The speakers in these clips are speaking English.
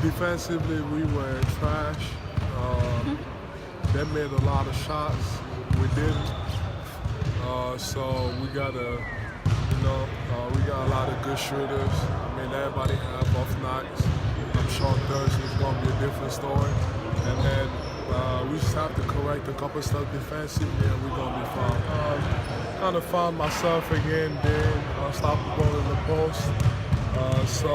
Defensively, we were trash. They made a lot of shots. We didn't. So we gotta, we got a lot of good shooters. I mean, everybody have off nights. I'm sure Thursday is gonna be a different story. And then we just have to correct a couple stuff defensively, and we're gonna be fine. Kind of found myself again being unstoppable in the post. So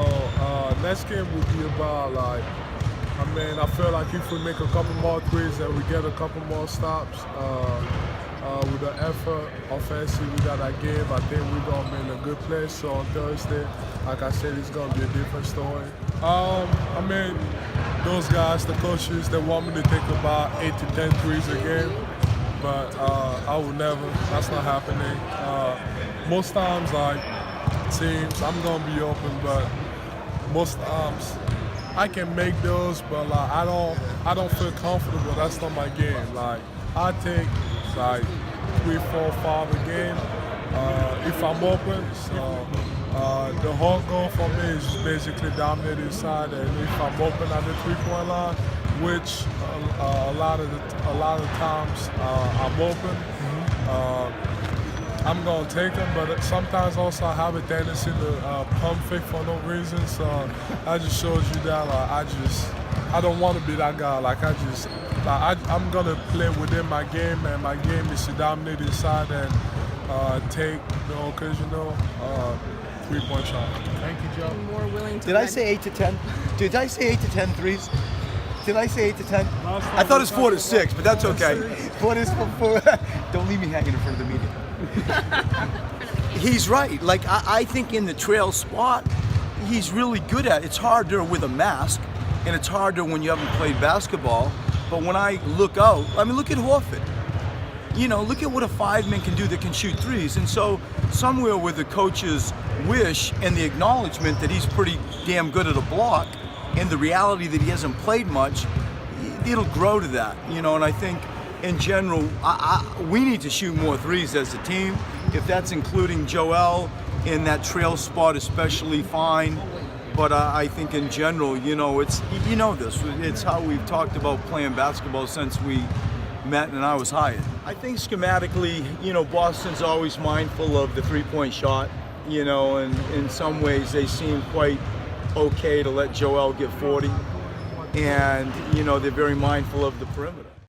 next game will be about I feel like if we make a couple more threes and we get a couple more stops, with the effort offensively we got that game, I think we're gonna be in a good place. So on Thursday, like I said, it's gonna be a different story. Those guys, the coaches, they want me to take about 8 to 10 threes a game, but I would never. That's not happening. Most times, teams, I'm gonna be open, but most times I can make those, but I don't feel comfortable. That's not my game. I take 3, 4, 5 a game if I'm open. So the whole goal for me is basically dominate inside, and if I'm open at the 3-point line, which a lot of times I'm open. I'm gonna take them, but sometimes also I have a tendency to pump fake for no reason. So that just shows you that I don't want to be that guy. I'm gonna play within my game, and my game is to dominate inside and take the occasional 3-point shot. Thank you, Joe. More willing to Did I say 8 to 10? Did I say 8 to 10 threes? Did I say 8 to 10? I thought it was 4 to 6, but that's okay. 4 to 4. Don't leave me hanging in front of the media. He's right. I think in the trail spot, he's really good at it. It's harder with a mask, and it's harder when you haven't played basketball. But when I look out, look at Horford. Look at what a 5-man can do that can shoot threes. And so somewhere with the coach's wish and the acknowledgement that he's pretty damn good at a block, and the reality that he hasn't played much, it'll grow to that. And I think in general, we need to shoot more threes as a team. If that's including Joel in that trail spot, especially, fine. But I think in general, it's this. It's how we've talked about playing basketball since we met and I was hired. I think schematically, Boston's always mindful of the 3-point shot. And in some ways they seem quite okay to let Joel get 40. And, they're very mindful of the perimeter.